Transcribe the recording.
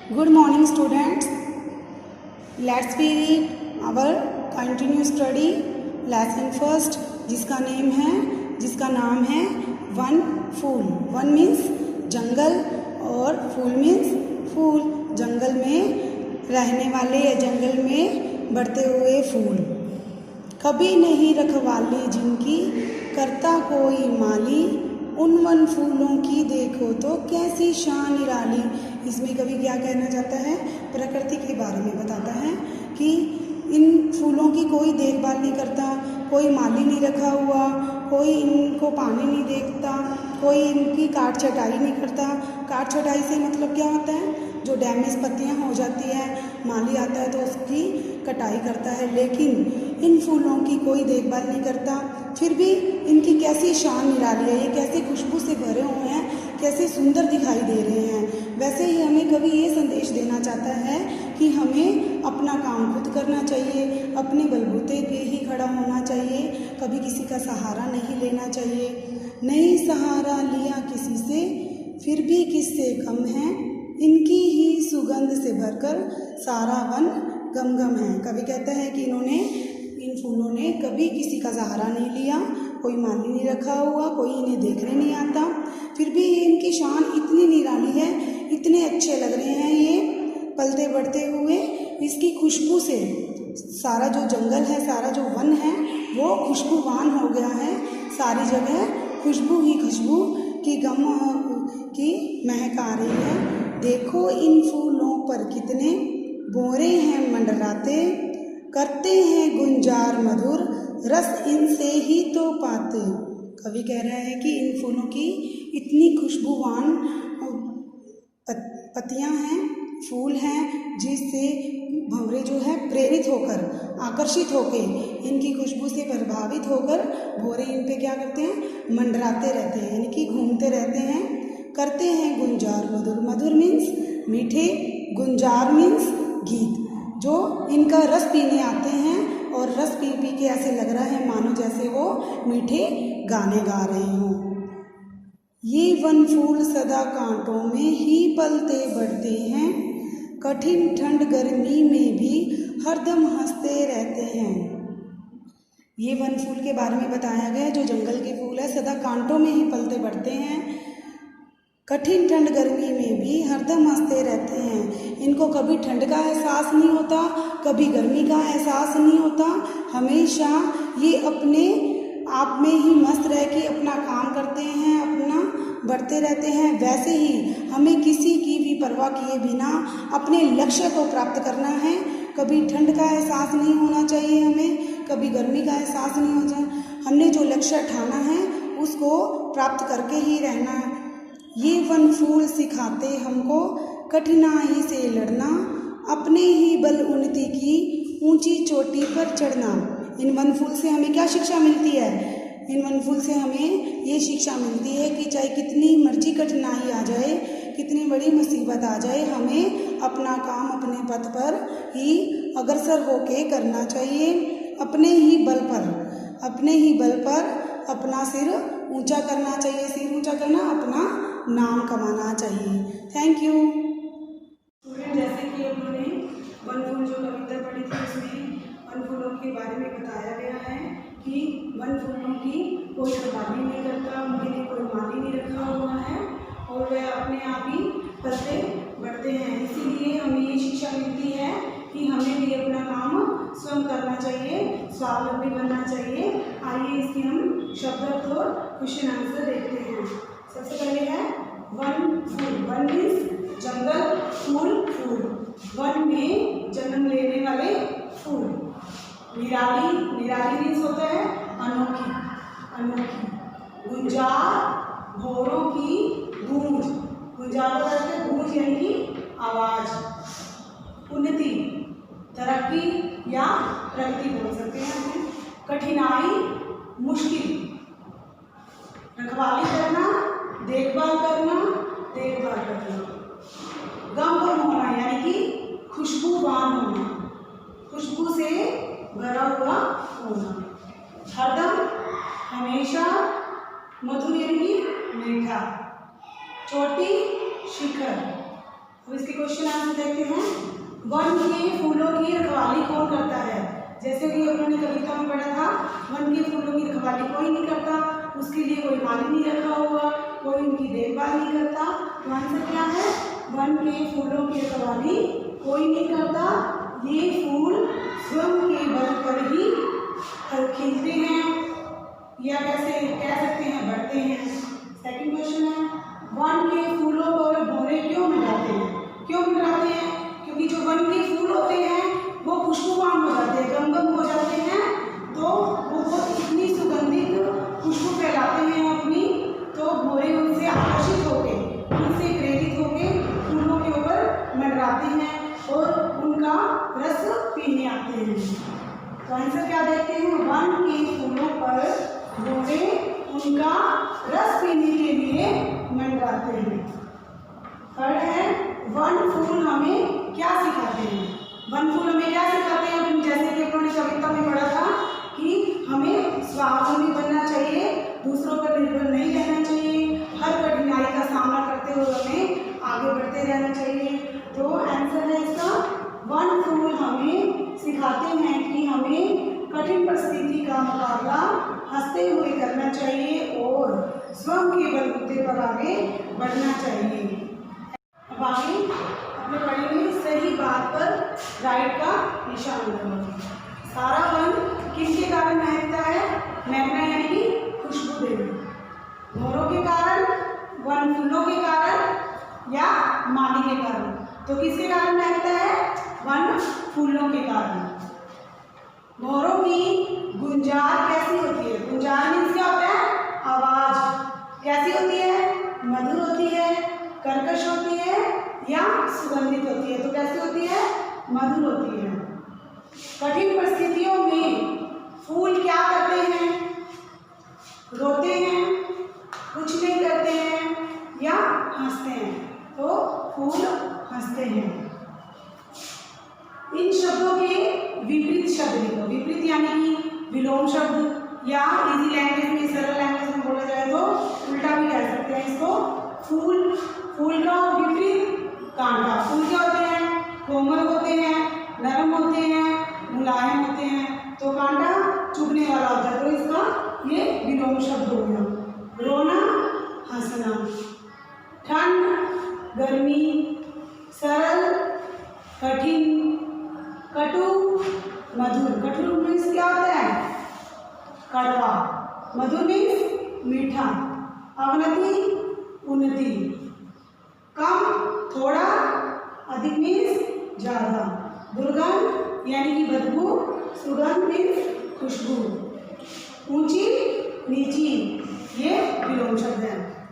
Good morning students. Let's be read our continue study lesson first जिसका नाम है one फूल। One means जंगल और फूल means फूल, जंगल में रहने वाले या जंगल में बढ़ते हुए फूल। कभी नहीं रखवाली जिनकी करता कोई माली, उन वन फूलों की देखो तो कैसी शान निराली। इसमें कवि क्या कहना चाहता है? प्रकृति के बारे में बताता है कि इन फूलों की कोई देखभाल नहीं करता, कोई माली नहीं रखा हुआ, कोई इनको पानी नहीं देखता, कोई इनकी काट छटाई नहीं करता। काट छटाई से मतलब क्या होता है? जो डैमेज पत्तियां हो जाती है, माली आता है तो उसकी कटाई करता है, लेकिन इन फूलों की कोई देखभाल नहीं करता। फिर भी इनकी कैसी शान निराली है, ये कैसे खुशबू से भरे हुए हैं, कैसे सुंदर दिखाई दे रहे हैं। वैसे ही हमें कभी ये संदेश देना चाहता है कि हमें अपना काम खुद करना चाहिए, अपने बलबूते पे ही खड़ा होना चाहिए, कभी किसी का सहारा नहीं लेना चाहिए। नहीं सहारा लिया किसी से, फिर भी किससे कम है, इनकी ही सुगंध से भरकर सारा वन गम गम है। कवि कहता है कि इन फूलों ने कभी किसी का सहारा नहीं लिया, कोई माली नहीं रखा हुआ, कोई इन्हें देखने नहीं आता, फिर भी इनकी शान इतनी निराली है, इतने अच्छे लग रहे हैं ये पलते बढ़ते हुए। इसकी खुशबू से सारा जो जंगल है, सारा जो वन है वो खुशबूवान हो गया है। सारी जगह खुशबू ही खुशबू की गम की महक आ रही है। देखो इन फूलों पर कितने बोरे हैं मंडराते, करते हैं गुंजार मधुर, रस इनसे ही तो पाते। कवि कह रहा है कि इन फूलों की इतनी खुशबूवान पत्तियां हैं, फूल हैं, जिससे भंवरे जो है प्रेरित होकर, आकर्षित होकर, इनकी खुशबू से प्रभावित होकर भंवरे इन पे क्या करते हैं? मंडराते रहते हैं, यानी कि घूमते रहते हैं। करते हैं गुंजार मधुर, मधुर मीन्स मीठे, गुंजार मीन्स गीत। जो इनका रस पीने आते हैं और रस पी पी के ऐसे लग रहा है मानो जैसे वो मीठे गाने गा रहे हों। ये वन फूल सदा कांटों में ही पलते बढ़ते हैं, कठिन ठंड गर्मी में भी हरदम हंसते रहते हैं। ये वन फूल के बारे में बताया गया है, जो जंगल के फूल है, सदा कांटों में ही पलते बढ़ते हैं, कठिन ठंड गर्मी में भी हरदम हंसते रहते हैं। इनको कभी ठंड का एहसास नहीं होता, कभी गर्मी का एहसास नहीं होता। हमेशा ये अपने आप में ही मस्त रह के अपना काम करते हैं, अपना बढ़ते रहते हैं। वैसे ही हमें किसी की भी परवाह किए बिना अपने लक्ष्य को प्राप्त करना है। कभी ठंड का एहसास नहीं होना चाहिए हमें, कभी गर्मी का एहसास नहीं होना चाहिए। हमने जो लक्ष्य ठाना है उसको प्राप्त करके ही रहना है। ये वन फूल सिखाते हमको कठिनाई से लड़ना, अपने ही बल उन्नति की ऊंची चोटी पर चढ़ना। इन वन फूल से हमें क्या शिक्षा मिलती है? इन वन फूल से हमें ये शिक्षा मिलती है कि चाहे कितनी मर्जी कठिनाई आ जाए, कितनी बड़ी मुसीबत आ जाए, हमें अपना काम अपने पथ पर ही अग्रसर होके करना चाहिए। अपने ही बल पर अपना सिर ऊंचा करना चाहिए। सिर ऊंचा करना, अपना नाम कमाना चाहिए। Thank you student. जैसे कि उन्होंने वन फूल जो कविता पढ़ी थी उसमें वन फूलों के बारे में बताया गया है कि वन फूलों की कोई रखवाली नहीं करता, उनके लिए कोई माली नहीं रखा हुआ है और वे अपने आप ही पलते बढ़ते हैं। इसीलिए हमें ये शिक्षा मिलती है कि हमें भी अपना काम स्वयं करना चाहिए, स्वावलंबी बनना चाहिए। आइए इसके हम शब्द अर्थ और क्वेश्चन आंसर देखते हैं। सबसे पहले है वन फूल। वन मीन्स जंगल, फूल फूल, वन में जन्म लेने वाले फूल। निराली, निराली मीन्स होता है अनोखी, अनोखी। गुंजार, भौरों की गूंज, गुंजार का अर्थ है गूंज यानी कि आवाज। उन्नति, तरक्की या प्रगति बोल सकते हैं हम। कठिनाई, मुश्किल। रखवाली करना, देखभाल करना, देखभाल करना। गम होना यानी कि खुशबूवान होना, खुशबू से भरा हुआ होना। हरदम, हमेशा। मधुर यानी कि मीठा। चोटी, शिखर। तो इसके क्वेश्चन आंसर देखते हैं। वन के फूलों की रखवाली कौन करता है? जैसे कि उन्होंने कविता में पढ़ा था, वन के फूलों की रखवाली कोई नहीं करता, उसके लिए कोई माली नहीं रखा हुआ, कोई उनकी देखभाल नहीं करता। तो आंसर क्या है? वन के फूलों की रखवाली कोई नहीं करता, ये फूल स्वयं के बल पर ही खिलते हैं, या कैसे कह सकते हैं बढ़ते हैं। सेकंड क्वेश्चन है, वन के फूलों पर भौरे क्यों मंडराते हैं? क्यों मंडराते हैं? क्योंकि जो वन के फूल होते हैं वो खुशबूवान हो जाते हैं, गमगम हो जाते हैं, तो वो बहुत इतनी सुगंधित खुशबू फैलाते हैं अपनी, तो भौरे उनसे आकर्षित होके, उनसे प्रेरित होके फूलों के ऊपर मंडराते हैं और उनका रस पीने आते हैं। तो आंसर क्या देखते हैं? वन के फूलों पर भौरे उनका रस पीने के लिए मंडराते हैं। थर्ड है, वन फूल हमें क्या सिखाते हैं? वन फूल हमें क्या सिखाते हैं? जैसे कि उन्होंने कविता में पढ़ा था कि हमें स्वावलंबी बनना चाहिए, दूसरों पर निर्भर नहीं रहना चाहिए, हर कठिनाई का सामना करते हुए हमें आगे बढ़ते रहना चाहिए। तो आंसर है इसका, वन फूल हमें सिखाते हैं कि हमें कठिन परिस्थिति का मुकाबला हंसते हुए करना चाहिए और स्वयं के बलबूते पर आगे बढ़ना चाहिए। अब आगे अपने पढ़ेंगे सही बात पर राइट का निशान लगाओ। सारा वन किसके कारण महकता है? महकना यानी कि खुशबू देना। भौरों के कारण, वन फूलों के कारण या माली के कारण? तो किसके कारण महकता है? वन फूलों के कारण। भौरों की गुंजार कैसी होती है? गुंजार मीन्स क्या होता है? आवाज कैसी होती है? मधुर होती है, कर्कश होती है या सुगंधित होती है? तो कैसी होती है? मधुर होती है। कठिन परिस्थितियों में फूल क्या करते हैं? रोते हैं, कुछ नहीं करते हैं या हंसते हैं? तो फूल हंसते हैं। इन शब्दों के विपरीत शब्द लिखो। विपरीत यानी कि विलोम शब्द, या इजी लैंग्वेज में, सरल लैंग्वेज में बोला जाए तो उल्टा भी कह सकते हैं इसको। फूल, फूल का विपरीत कांटा। फूल क्या होते हैं? कोमल होते हैं, नरम होते हैं, मुलायम होते हैं, तो कांटा चुभने वाला होता है, तो इसका ये विलोम शब्द हो गया। रोना, हंसना, ठंड, गर्मी, सरल, कठिन, कटु, मधुर। कटु मीन्स क्या होता है? कड़वा। मधुर मीन्स मीठा। अवनति, उन्नति। कम, थोड़ा, अधिक मीन्स ज़्यादा। दुर्गंध यानी कि बदबू, सुगंध मीन्स खुशबू। ऊंची, नीची, ये विलोम शब्द है।